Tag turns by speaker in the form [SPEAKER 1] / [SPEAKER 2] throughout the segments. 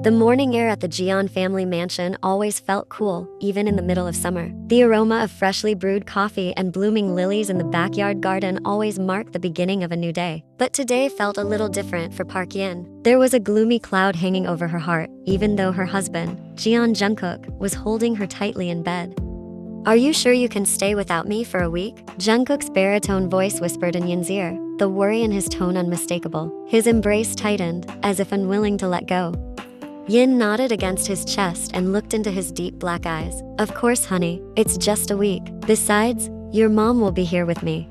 [SPEAKER 1] The morning air at the Jeon family mansion always felt cool, even in the middle of summer. The aroma of freshly brewed coffee and blooming lilies in the backyard garden always marked the beginning of a new day. But today felt a little different for Park Yin. There was a gloomy cloud hanging over her heart, even though her husband, Jeon Jungkook, was holding her tightly in bed. "Are you sure you can stay without me for a week?" Jungkook's baritone voice whispered in Yin's ear, the worry in his tone unmistakable. His embrace tightened, as if unwilling to let go. Yin nodded against his chest and looked into his deep black eyes. "Of course, honey, it's just a week. Besides, your mom will be here with me."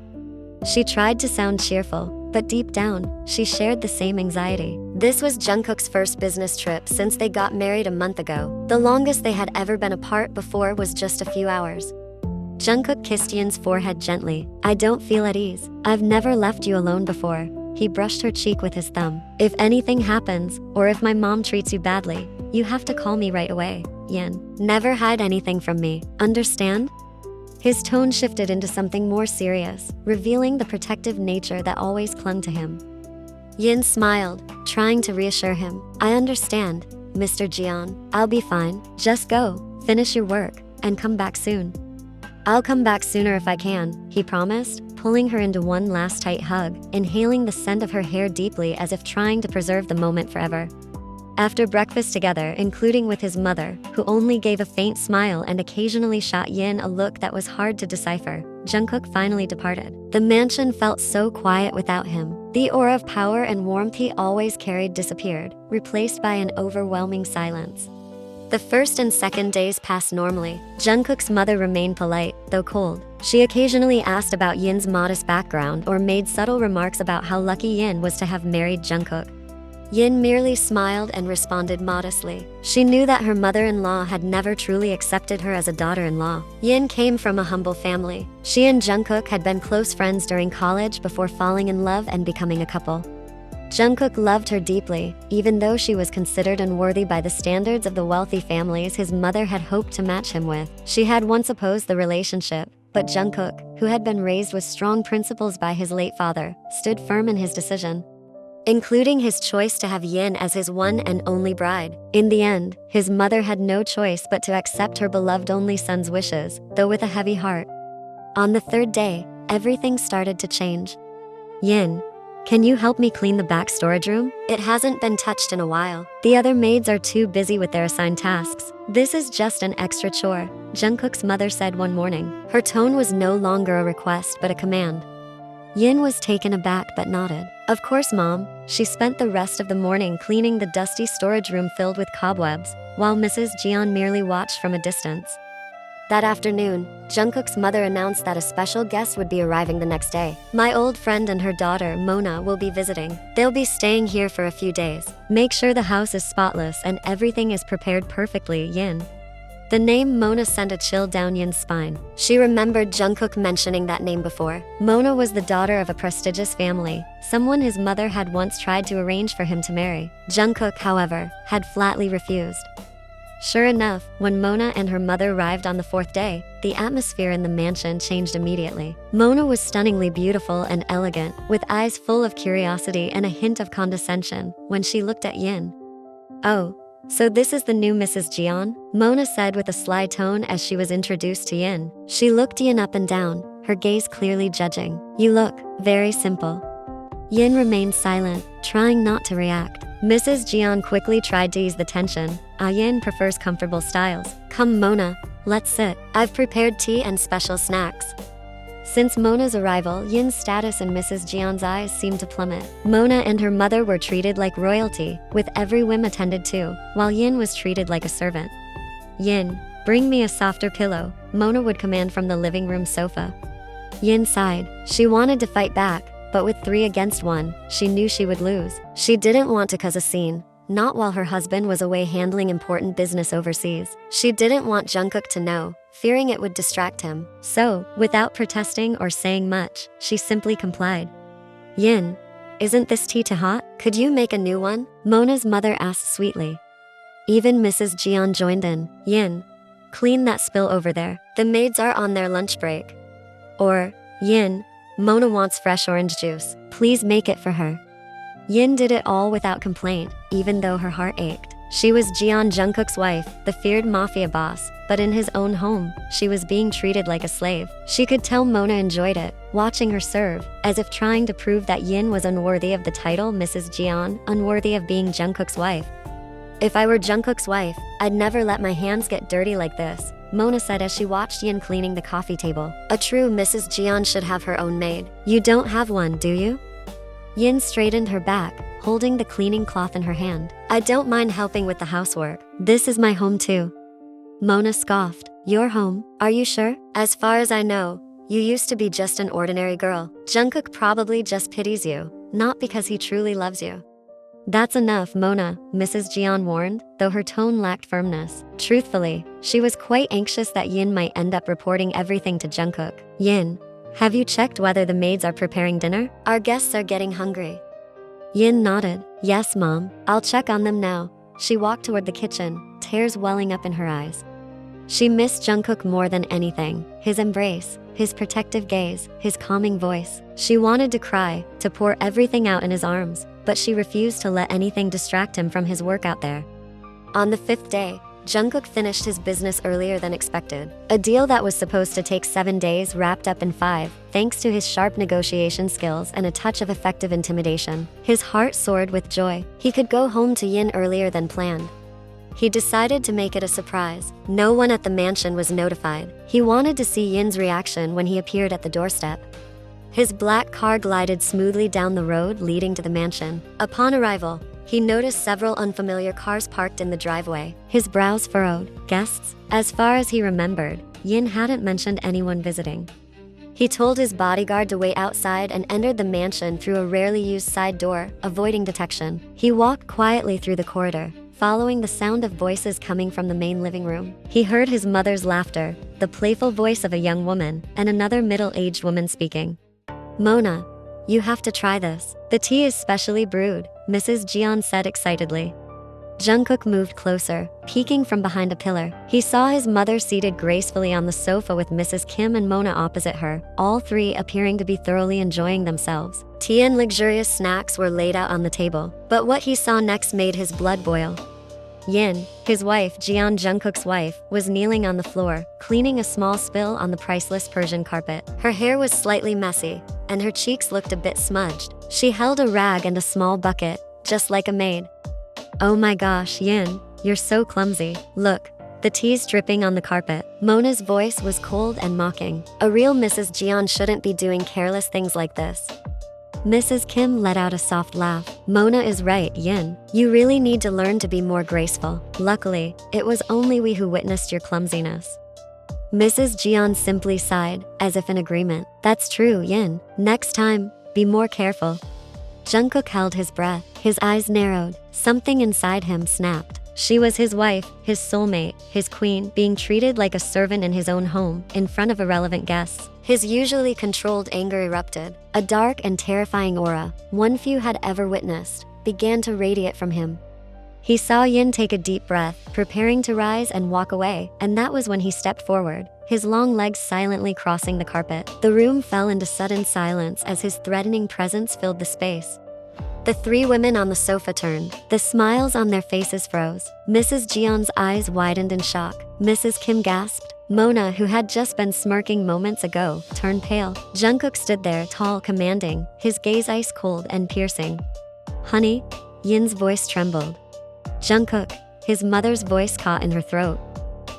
[SPEAKER 1] She tried to sound cheerful, but deep down, she shared the same anxiety. This was Jungkook's first business trip since they got married a month ago. The longest they had ever been apart before was just a few hours. Jungkook kissed Yin's forehead gently. "I don't feel at ease. I've never left you alone before." He brushed her cheek with his thumb. "If anything happens, or if my mom treats you badly, you have to call me right away, Yin. Never hide anything from me, understand?" His tone shifted into something more serious, revealing the protective nature that always clung to him. Yin smiled, trying to reassure him. "I understand, Mr. Jeon. I'll be fine. Just go, finish your work, and come back soon." "I'll come back sooner if I can," he promised, pulling her into one last tight hug, inhaling the scent of her hair deeply as if trying to preserve the moment forever. After breakfast together, including with his mother, who only gave a faint smile and occasionally shot Yin a look that was hard to decipher, Jungkook finally departed. The mansion felt so quiet without him. The aura of power and warmth he always carried disappeared, replaced by an overwhelming silence. The first and second days passed normally. Jungkook's mother remained polite, though cold. She occasionally asked about Yin's modest background or made subtle remarks about how lucky Yin was to have married Jungkook. Yin merely smiled and responded modestly. She knew that her mother-in-law had never truly accepted her as a daughter-in-law. Yin came from a humble family. She and Jungkook had been close friends during college before falling in love and becoming a couple. Jungkook loved her deeply, even though she was considered unworthy by the standards of the wealthy families his mother had hoped to match him with. She had once opposed the relationship, but Jungkook, who had been raised with strong principles by his late father, stood firm in his decision, including his choice to have Yin as his one and only bride. In the end, his mother had no choice but to accept her beloved only son's wishes, though with a heavy heart. On the third day, everything started to change. "Yin, can you help me clean the back storage room? It hasn't been touched in a while. The other maids are too busy with their assigned tasks. This is just an extra chore," Jungkook's mother said one morning. Her tone was no longer a request but a command. Yin was taken aback but nodded. "Of course, Mom." She spent the rest of the morning cleaning the dusty storage room filled with cobwebs, while Mrs. Jeon merely watched from a distance. That afternoon, Jungkook's mother announced that a special guest would be arriving the next day. "My old friend and her daughter, Mona, will be visiting. They'll be staying here for a few days. Make sure the house is spotless and everything is prepared perfectly, Yin." The name Mona sent a chill down Yin's spine. She remembered Jungkook mentioning that name before. Mona was the daughter of a prestigious family, someone his mother had once tried to arrange for him to marry. Jungkook, however, had flatly refused. Sure enough, when Mona and her mother arrived on the fourth day, the atmosphere in the mansion changed immediately. Mona was stunningly beautiful and elegant, with eyes full of curiosity and a hint of condescension when she looked at Yin. "Oh, so this is the new Mrs. Jeon?" Mona said with a sly tone as she was introduced to Yin. She looked Yin up and down, her gaze clearly judging. "You look very simple." Yin remained silent, trying not to react. Mrs. Jeon quickly tried to ease the tension. Yin prefers comfortable styles. "Come, Mona, let's sit. I've prepared tea and special snacks." Since Mona's arrival, Yin's status in Mrs. Jeon's eyes seemed to plummet. Mona and her mother were treated like royalty, with every whim attended to, while Yin was treated like a servant. "Yin, bring me a softer pillow," Mona would command from the living room sofa. Yin sighed. She wanted to fight back, but with 3 against 1, she knew she would lose. She didn't want to cause a scene, not while her husband was away handling important business overseas. She didn't want Jungkook to know, fearing it would distract him. So, without protesting or saying much, she simply complied. "Yin, isn't this tea too hot? Could you make a new one?" Mona's mother asked sweetly. Even Mrs. Jeon joined in. "Yin, clean that spill over there. The maids are on their lunch break." Or, "Yin, Mona wants fresh orange juice. Please make it for her." Yin did it all without complaint, even though her heart ached. She was Jungkook's wife, the feared mafia boss, but in his own home, she was being treated like a slave. She could tell Mona enjoyed it, watching her serve, as if trying to prove that Yin was unworthy of the title Mrs. Jeon, unworthy of being Jungkook's wife. "If I were Jungkook's wife, I'd never let my hands get dirty like this," Mona said as she watched Yin cleaning the coffee table. "A true Mrs. Jeon should have her own maid. You don't have one, do you?" Yin straightened her back, holding the cleaning cloth in her hand. "I don't mind helping with the housework. This is my home too." Mona scoffed. "Your home? Are you sure? As far as I know, you used to be just an ordinary girl. Jungkook probably just pities you, not because he truly loves you." "That's enough, Mona," Mrs. Jeon warned, though her tone lacked firmness. Truthfully, she was quite anxious that Yin might end up reporting everything to Jungkook. "Yin, have you checked whether the maids are preparing dinner? Our guests are getting hungry." Yin nodded. "Yes, Mom, I'll check on them now." She walked toward the kitchen, tears welling up in her eyes. She missed Jungkook more than anything. His embrace, his protective gaze, his calming voice. She wanted to cry, to pour everything out in his arms, but she refused to let anything distract him from his work out there. On the 5th day, Jungkook finished his business earlier than expected. A deal that was supposed to take 7 days wrapped up in 5, thanks to his sharp negotiation skills and a touch of effective intimidation. His heart soared with joy. He could go home to Yin earlier than planned. He decided to make it a surprise. No one at the mansion was notified. He wanted to see Yin's reaction when he appeared at the doorstep. His black car glided smoothly down the road leading to the mansion. Upon arrival, he noticed several unfamiliar cars parked in the driveway. His brows furrowed. Guests? As far as he remembered, Yin hadn't mentioned anyone visiting. He told his bodyguard to wait outside and entered the mansion through a rarely used side door, avoiding detection. He walked quietly through the corridor, following the sound of voices coming from the main living room. He heard his mother's laughter, the playful voice of a young woman, and another middle-aged woman speaking. "Mona, you have to try this. The tea is specially brewed," Mrs. Jeon said excitedly. Jungkook moved closer, peeking from behind a pillar. He saw his mother seated gracefully on the sofa with Mrs. Kim and Mona opposite her, all three appearing to be thoroughly enjoying themselves. Tea and luxurious snacks were laid out on the table, but what he saw next made his blood boil. Yin, his wife, Jeon Jungkook's wife, was kneeling on the floor, cleaning a small spill on the priceless Persian carpet. Her hair was slightly messy, and her cheeks looked a bit smudged. She held a rag and a small bucket, just like a maid. "Oh my gosh, Yin, you're so clumsy. Look, the tea's dripping on the carpet." Mona's voice was cold and mocking. A real Mrs. Jeon shouldn't be doing careless things like this. Mrs. Kim let out a soft laugh. "Mona is right, Yin. You really need to learn to be more graceful. Luckily, it was only we who witnessed your clumsiness." Mrs. Jeon simply sighed, as if in agreement. "That's true, Yin. Next time, be more careful." Jungkook held his breath. His eyes narrowed. Something inside him snapped. She was his wife, his soulmate, his queen, being treated like a servant in his own home, in front of irrelevant guests. His usually controlled anger erupted. A dark and terrifying aura, one few had ever witnessed, began to radiate from him. He saw Yin take a deep breath, preparing to rise and walk away, and that was when he stepped forward, his long legs silently crossing the carpet. The room fell into sudden silence as his threatening presence filled the space. The three women on the sofa turned. The smiles on their faces froze. Mrs. Jeon's eyes widened in shock. Mrs. Kim gasped. Mona, who had just been smirking moments ago, turned pale. Jungkook stood there, tall, commanding, his gaze ice cold and piercing. "Honey?" Yin's voice trembled. "Jungkook," his mother's voice caught in her throat.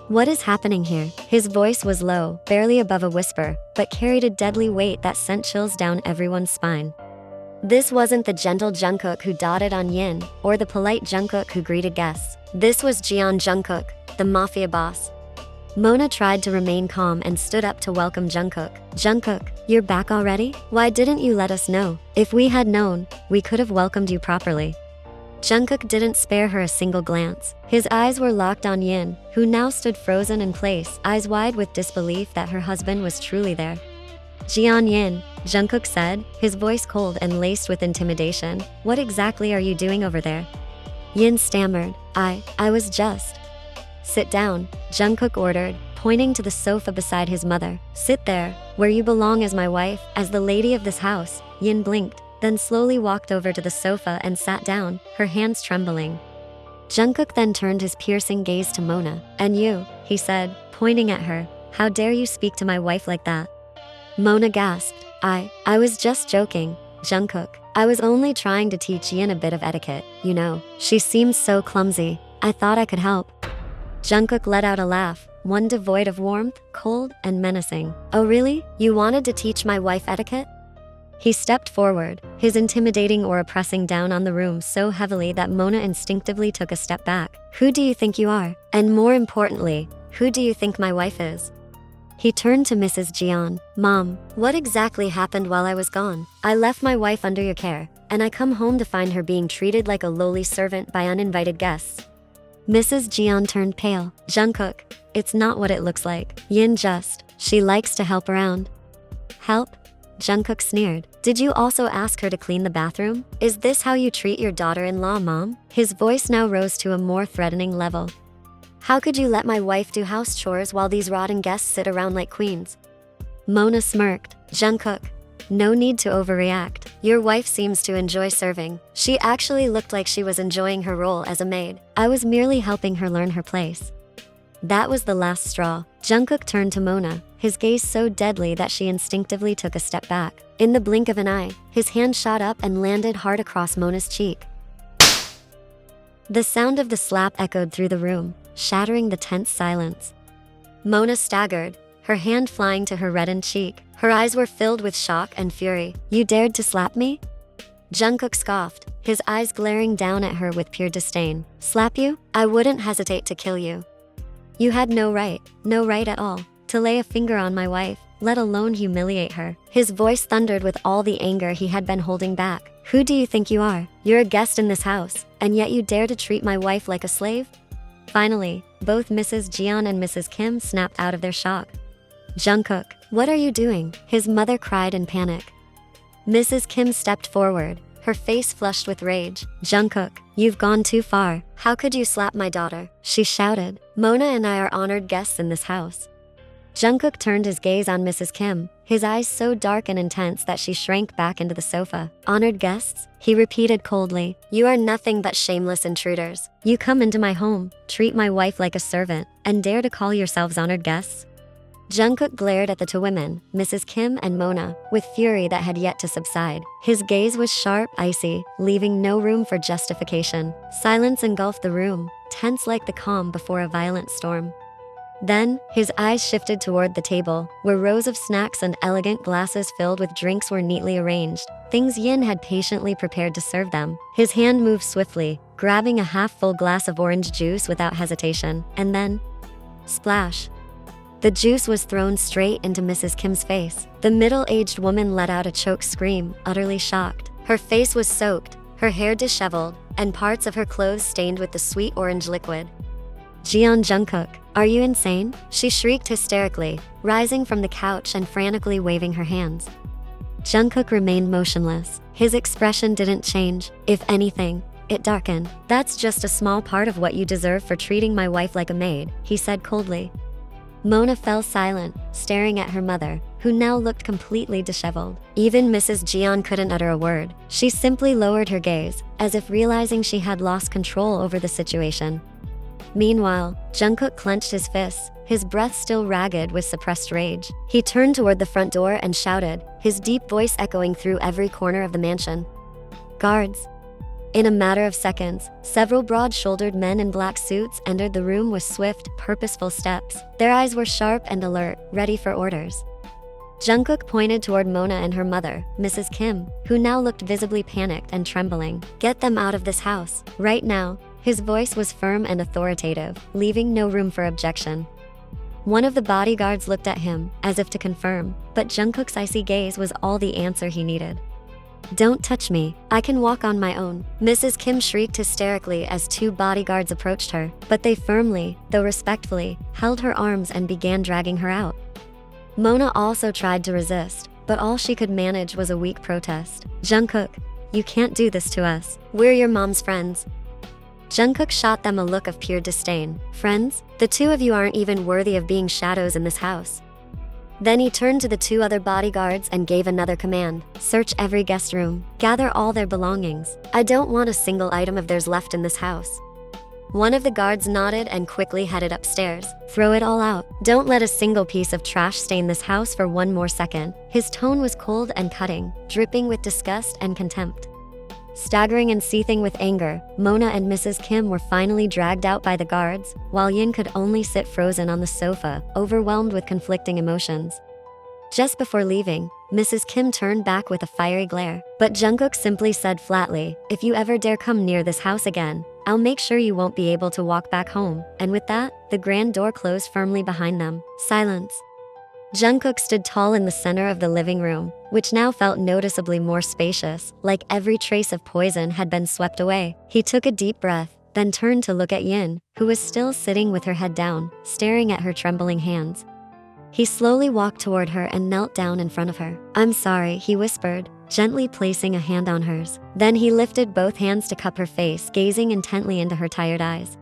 [SPEAKER 1] "What is happening here?" His voice was low, barely above a whisper, but carried a deadly weight that sent chills down everyone's spine. This wasn't the gentle Jungkook who dotted on Yin, or the polite Jungkook who greeted guests. This was Jeon Jungkook, the mafia boss. Mona tried to remain calm and stood up to welcome Jungkook. "Jungkook, you're back already? Why didn't you let us know? If we had known, we could have welcomed you properly." Jungkook didn't spare her a single glance. His eyes were locked on Yin, who now stood frozen in place, eyes wide with disbelief that her husband was truly there. "Jeon Yin," Jungkook said, his voice cold and laced with intimidation. "What exactly are you doing over there?" Yin stammered. I was just..." "Sit down," Jungkook ordered, pointing to the sofa beside his mother. "Sit there, where you belong as my wife, as the lady of this house." Yin blinked, then slowly walked over to the sofa and sat down, her hands trembling. Jungkook then turned his piercing gaze to Mona. "And you," he said, pointing at her. "How dare you speak to my wife like that?" Mona gasped. I was just joking, Jungkook. I was only trying to teach Yin a bit of etiquette, you know. She seems so clumsy. I thought I could help." Jungkook let out a laugh, one devoid of warmth, cold, and menacing. "Oh really? You wanted to teach my wife etiquette?" He stepped forward, his intimidating aura pressing down on the room so heavily that Mona instinctively took a step back. "Who do you think you are? And more importantly, who do you think my wife is?" He turned to Mrs. Jian. "Mom, what exactly happened while I was gone? I left my wife under your care, and I come home to find her being treated like a lowly servant by uninvited guests." Mrs. Jian turned pale. "Jungkook, it's not what it looks like. She likes to help around." "Help?" Jungkook sneered. "Did you also ask her to clean the bathroom? Is this how you treat your daughter-in-law, Mom?" His voice now rose to a more threatening level. "How could you let my wife do house chores while these rotten guests sit around like queens?" Mona smirked. "Jungkook, no need to overreact. Your wife seems to enjoy serving. She actually looked like she was enjoying her role as a maid. I was merely helping her learn her place." That was the last straw. Jungkook turned to Mona, his gaze so deadly that she instinctively took a step back. In the blink of an eye, his hand shot up and landed hard across Mona's cheek. The sound of the slap echoed through the room, shattering the tense silence. Mona staggered, her hand flying to her reddened cheek. Her eyes were filled with shock and fury. "You dared to slap me?" Jungkook scoffed, his eyes glaring down at her with pure disdain. "Slap you? I wouldn't hesitate to kill you. You had no right at all, to lay a finger on my wife, let alone humiliate her." His voice thundered with all the anger he had been holding back. "Who do you think you are? You're a guest in this house, and yet you dare to treat my wife like a slave?" Finally, both Mrs. Jian and Mrs. Kim snapped out of their shock. "Jungkook, what are you doing?" his mother cried in panic. Mrs. Kim stepped forward, her face flushed with rage. "Jungkook, you've gone too far. How could you slap my daughter?" she shouted. "Mona and I are honored guests in this house." Jungkook turned his gaze on Mrs. Kim, his eyes so dark and intense that she shrank back into the sofa. "Honored guests?" he repeated coldly. "You are nothing but shameless intruders. You come into my home, treat my wife like a servant, and dare to call yourselves honored guests?" Jungkook glared at the two women, Mrs. Kim and Mona, with fury that had yet to subside. His gaze was sharp, icy, leaving no room for justification. Silence engulfed the room, tense like the calm before a violent storm. Then, his eyes shifted toward the table, where rows of snacks and elegant glasses filled with drinks were neatly arranged, things Yin had patiently prepared to serve them. His hand moved swiftly, grabbing a half-full glass of orange juice without hesitation, and then, splash. The juice was thrown straight into Mrs. Kim's face. The middle-aged woman let out a choked scream, utterly shocked. Her face was soaked, her hair disheveled, and parts of her clothes stained with the sweet orange liquid. Jungkook, are you insane?" she shrieked hysterically, rising from the couch and frantically waving her hands. Jungkook remained motionless. His expression didn't change. If anything, it darkened. "That's just a small part of what you deserve for treating my wife like a maid," he said coldly. Mona fell silent, staring at her mother, who now looked completely disheveled. Even Mrs. Jian couldn't utter a word. She simply lowered her gaze, as if realizing she had lost control over the situation. Meanwhile, Jungkook clenched his fists, his breath still ragged with suppressed rage. He turned toward the front door and shouted, his deep voice echoing through every corner of the mansion. "Guards!" In a matter of seconds, several broad-shouldered men in black suits entered the room with swift, purposeful steps. Their eyes were sharp and alert, ready for orders. Jungkook pointed toward Mona and her mother, Mrs. Kim, who now looked visibly panicked and trembling. "Get them out of this house, right now." His voice was firm and authoritative, leaving no room for objection. One of the bodyguards looked at him, as if to confirm, but Jungkook's icy gaze was all the answer he needed. "Don't touch me, I can walk on my own." Mrs. Kim shrieked hysterically as two bodyguards approached her, but they firmly, though respectfully, held her arms and began dragging her out. Mona also tried to resist, but all she could manage was a weak protest. "Jungkook, you can't do this to us. We're your mom's friends." Jungkook shot them a look of pure disdain. "Friends? The two of you aren't even worthy of being shadows in this house." Then he turned to the two other bodyguards and gave another command. "Search every guest room. Gather all their belongings. I don't want a single item of theirs left in this house." One of the guards nodded and quickly headed upstairs. Throw it all out. Don't let a single piece of trash stain this house for one more second. His tone was cold and cutting, dripping with disgust and contempt. Staggering and seething with anger, Mona and Mrs. Kim were finally dragged out by the guards, while Yin could only sit frozen on the sofa, overwhelmed with conflicting emotions. Just before leaving, Mrs. Kim turned back with a fiery glare, but Jungkook simply said flatly, "If you ever dare come near this house again, I'll make sure you won't be able to walk back home." And with that, the grand door closed firmly behind them. Silence. Jungkook stood tall in the center of the living room, which now felt noticeably more spacious, like every trace of poison had been swept away. He took a deep breath, then turned to look at Yin, who was still sitting with her head down, staring at her trembling hands. He slowly walked toward her and knelt down in front of her. "I'm sorry," he whispered, gently placing a hand on hers. Then he lifted both hands to cup her face, gazing intently into her tired eyes.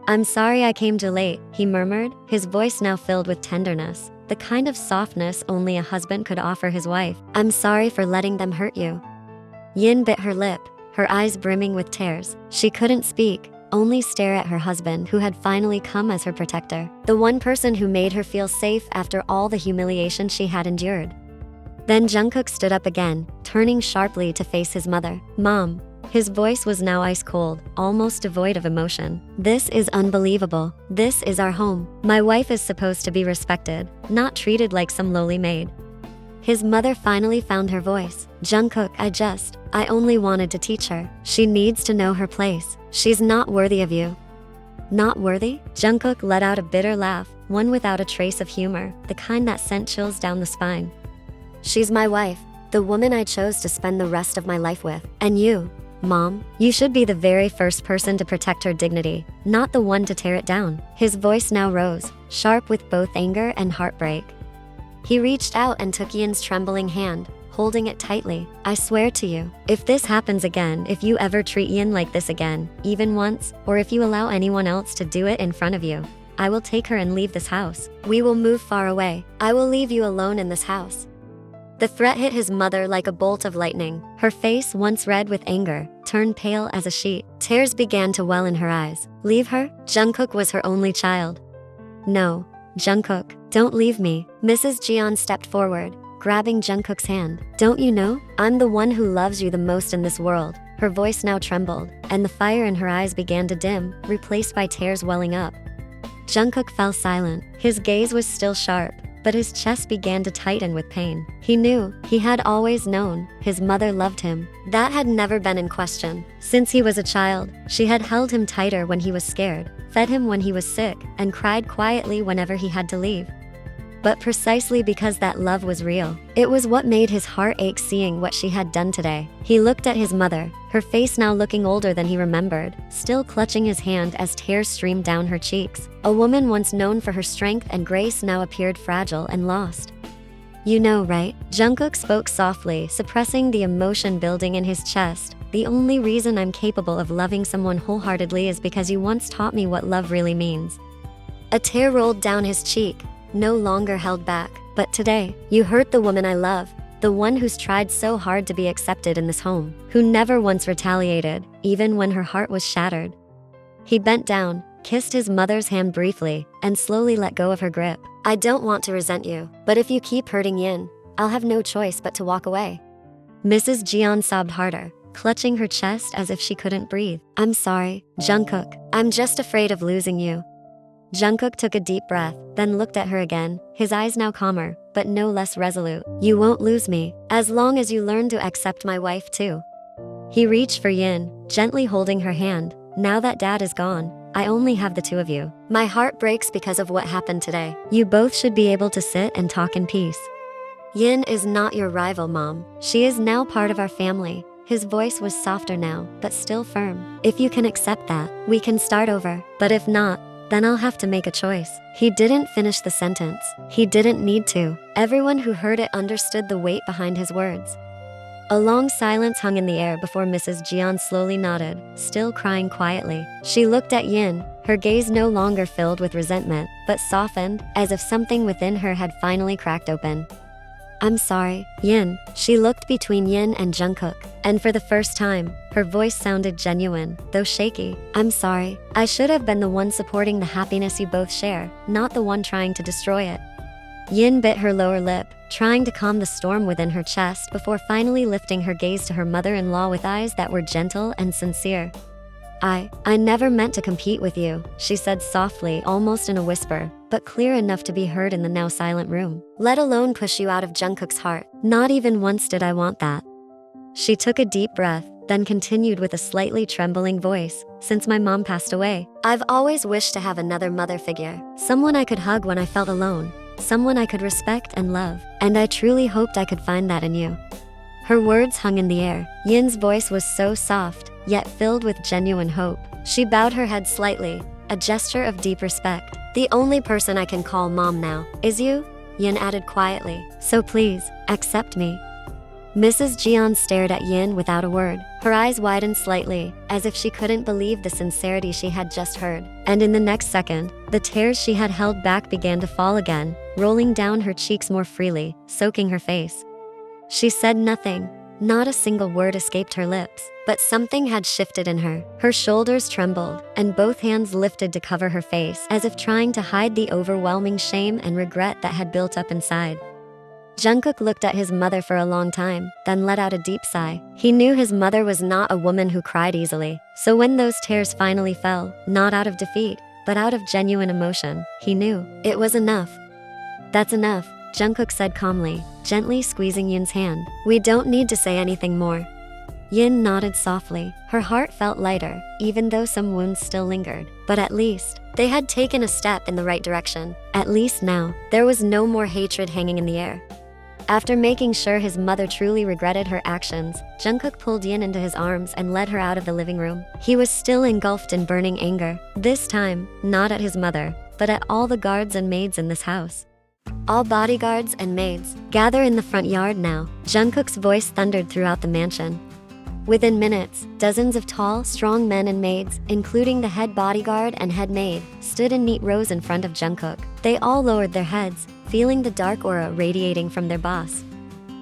[SPEAKER 1] "I'm sorry I came too late," he murmured, his voice now filled with tenderness, the kind of softness only a husband could offer his wife. "I'm sorry for letting them hurt you." Yin bit her lip, her eyes brimming with tears. She couldn't speak, only stare at her husband who had finally come as her protector, the one person who made her feel safe after all the humiliation she had endured. Then Jungkook stood up again, turning sharply to face his mother. "Mom." His voice was now ice cold, almost devoid of emotion. "This is unbelievable. This is our home. My wife is supposed to be respected, not treated like some lowly maid." His mother finally found her voice. "Jungkook, I only wanted to teach her. She needs to know her place. She's not worthy of you." "Not worthy?" Jungkook let out a bitter laugh, one without a trace of humor, the kind that sent chills down the spine. "She's my wife, the woman I chose to spend the rest of my life with. And you, Mom, you should be the very first person to protect her dignity, not the one to tear it down." His voice now rose, sharp with both anger and heartbreak. He reached out and took Yin's trembling hand, holding it tightly. "I swear to you, if this happens again, if you ever treat Yin like this again, even once, or if you allow anyone else to do it in front of you, I will take her and leave this house. We will move far away. I will leave you alone in this house." The threat hit his mother like a bolt of lightning. Her face, once red with anger, turned pale as a sheet. Tears began to well in her eyes. "Leave her?" Jungkook was her only child. "No, Jungkook, don't leave me." Mrs. Jeon stepped forward, grabbing Jungkook's hand. "Don't you know? I'm the one who loves you the most in this world." Her voice now trembled, and the fire in her eyes began to dim, replaced by tears welling up. Jungkook fell silent. His gaze was still sharp, but his chest began to tighten with pain. He knew, he had always known, his mother loved him. That had never been in question. Since he was a child, she had held him tighter when he was scared, fed him when he was sick, and cried quietly whenever he had to leave. But precisely because that love was real, it was what made his heart ache seeing what she had done today. He looked at his mother, her face now looking older than he remembered, still clutching his hand as tears streamed down her cheeks. A woman once known for her strength and grace now appeared fragile and lost. "You know, right?" Jungkook spoke softly, suppressing the emotion building in his chest. "The only reason I'm capable of loving someone wholeheartedly is because you once taught me what love really means." A tear rolled down his cheek, no longer held back. "But today, you hurt the woman I love, the one who's tried so hard to be accepted in this home, who never once retaliated, even when her heart was shattered." He bent down, kissed his mother's hand briefly, and slowly let go of her grip. "I don't want to resent you, but if you keep hurting Yin, I'll have no choice but to walk away." Mrs. Jeon sobbed harder, clutching her chest as if she couldn't breathe. "I'm sorry, Jungkook. I'm just afraid of losing you." Jungkook took a deep breath, then looked at her again, his eyes now calmer, but no less resolute. "You won't lose me, as long as you learn to accept my wife too." He reached for Yin, gently holding her hand. "Now that Dad is gone, I only have the two of you. My heart breaks because of what happened today. You both should be able to sit and talk in peace. Yin is not your rival, Mom. She is now part of our family." His voice was softer now, but still firm. "If you can accept that, we can start over. But if not, then I'll have to make a choice." He didn't finish the sentence. He didn't need to. Everyone who heard it understood the weight behind his words. A long silence hung in the air before Mrs. Jeon slowly nodded, still crying quietly. She looked at Yin, her gaze no longer filled with resentment, but softened, as if something within her had finally cracked open. "I'm sorry, Yin." She looked between Yin and Jungkook, and for the first time, Her voice sounded genuine, though shaky. "I'm sorry. I should have been the one supporting the happiness you both share, not the one trying to destroy it." Yin bit her lower lip, trying to calm the storm within her chest before finally lifting her gaze to her mother-in-law with eyes that were gentle and sincere. I never meant to compete with you," she said softly, almost in a whisper, but clear enough to be heard in the now silent room. "Let alone push you out of Jungkook's heart. Not even once did I want that." She took a deep breath, then continued with a slightly trembling voice, "Since my mom passed away, I've always wished to have another mother figure. Someone I could hug when I felt alone. Someone I could respect and love. And I truly hoped I could find that in you." Her words hung in the air. Yin's voice was so soft, yet filled with genuine hope. She bowed her head slightly, a gesture of deep respect. "The only person I can call mom now is you," Yin added quietly. "So please, accept me." Mrs. Jian stared at Yin without a word. Her eyes widened slightly, as if she couldn't believe the sincerity she had just heard. And in the next second, the tears she had held back began to fall again, rolling down her cheeks more freely, soaking her face. She said nothing. Not a single word escaped her lips, but something had shifted in her. Her shoulders trembled, and both hands lifted to cover her face, as if trying to hide the overwhelming shame and regret that had built up inside. Jungkook looked at his mother for a long time, then let out a deep sigh. He knew his mother was not a woman who cried easily, so when those tears finally fell, not out of defeat, but out of genuine emotion, he knew it was enough. "That's enough," Jungkook said calmly, gently squeezing Yin's hand. "We don't need to say anything more." Yin nodded softly. Her heart felt lighter, even though some wounds still lingered. But at least, they had taken a step in the right direction. At least now, there was no more hatred hanging in the air. After making sure his mother truly regretted her actions, Jungkook pulled Yin into his arms and led her out of the living room. He was still engulfed in burning anger. This time, not at his mother, but at all the guards and maids in this house. "All bodyguards and maids, gather in the front yard now," Jungkook's voice thundered throughout the mansion. Within minutes, dozens of tall, strong men and maids, including the head bodyguard and head maid, stood in neat rows in front of Jungkook. They all lowered their heads, feeling the dark aura radiating from their boss.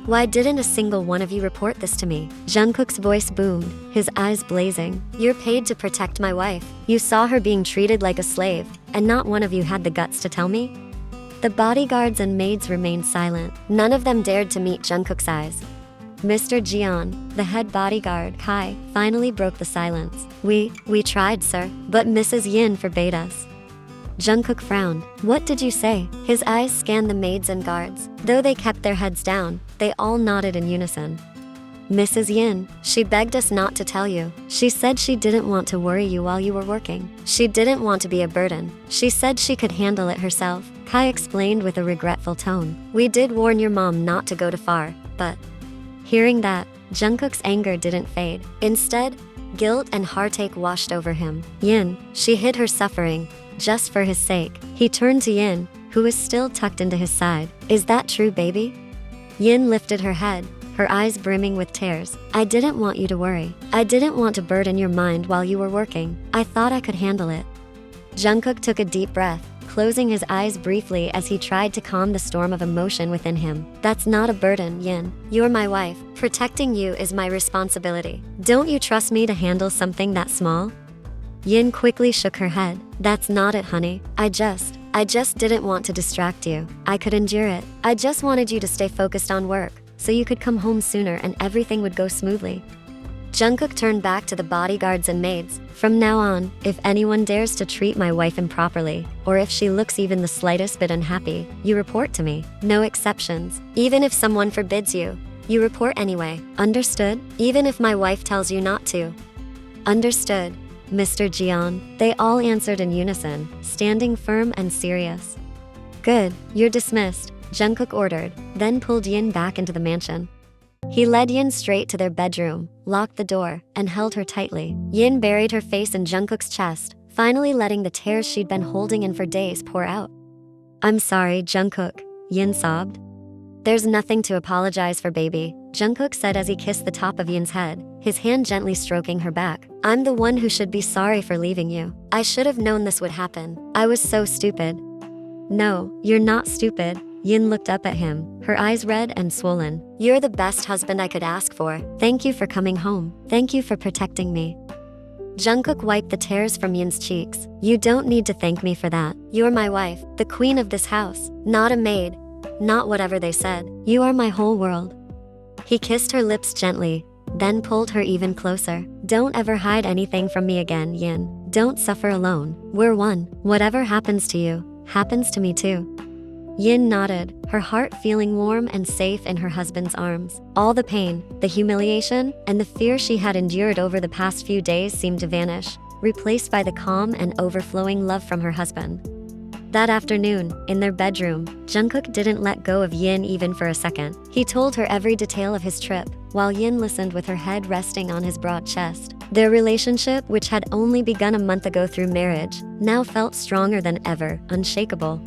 [SPEAKER 1] "Why didn't a single one of you report this to me?" Jungkook's voice boomed, his eyes blazing. "You're paid to protect my wife. You saw her being treated like a slave, and not one of you had the guts to tell me?" The bodyguards and maids remained silent. None of them dared to meet Jungkook's eyes. Mr. Jian, the head bodyguard, Kai, finally broke the silence. We tried, sir, but Mrs. Yin forbade us." Jungkook frowned. "What did you say?" His eyes scanned the maids and guards. Though they kept their heads down, they all nodded in unison. "Mrs. Yin, she begged us not to tell you. She said she didn't want to worry you while you were working. She didn't want to be a burden. She said she could handle it herself," Kai explained with a regretful tone. "We did warn your mom not to go too far, but..." Hearing that, Jungkook's anger didn't fade. Instead, guilt and heartache washed over him. "Yin, she hid her suffering, just for his sake." He turned to Yin, who was still tucked into his side. "Is that true, baby?" Yin lifted her head, her eyes brimming with tears. "I didn't want you to worry. I didn't want to burden your mind while you were working. I thought I could handle it." Jungkook took a deep breath, closing his eyes briefly as he tried to calm the storm of emotion within him. "That's not a burden, Yin. You're my wife. Protecting you is my responsibility. Don't you trust me to handle something that small?" Yin quickly shook her head. "That's not it, honey. I just didn't want to distract you. I could endure it. I just wanted you to stay focused on work, so you could come home sooner and everything would go smoothly." Jungkook turned back to the bodyguards and maids. "From now on, if anyone dares to treat my wife improperly, or if she looks even the slightest bit unhappy, you report to me. No exceptions. Even if someone forbids you, you report anyway. Understood? Even if my wife tells you not to." "Understood, Mr. Jian," they all answered in unison, standing firm and serious. "Good, you're dismissed," Jungkook ordered, then pulled Yin back into the mansion. He led Yin straight to their bedroom, locked the door, and held her tightly. Yin buried her face in Jungkook's chest, finally letting the tears she'd been holding in for days pour out. "I'm sorry, Jungkook," Yin sobbed. "There's nothing to apologize for, baby," Jungkook said as he kissed the top of Yin's head, his hand gently stroking her back. "I'm the one who should be sorry for leaving you. I should have known this would happen. I was so stupid." "No, you're not stupid," Yin looked up at him, her eyes red and swollen. "You're the best husband I could ask for. Thank you for coming home. Thank you for protecting me." Jungkook wiped the tears from Yin's cheeks. "You don't need to thank me for that. You're my wife, the queen of this house, not a maid. Not whatever they said. You are my whole world." He kissed her lips gently, then pulled her even closer. "Don't ever hide anything from me again, Yin. Don't suffer alone. We're one. Whatever happens to you, happens to me too." Yin nodded, her heart feeling warm and safe in her husband's arms. All the pain, the humiliation, and the fear she had endured over the past few days seemed to vanish, replaced by the calm and overflowing love from her husband. That afternoon, in their bedroom, Jungkook didn't let go of Yin even for a second. He told her every detail of his trip, while Yin listened with her head resting on his broad chest. Their relationship, which had only begun a month ago through marriage, now felt stronger than ever, unshakable.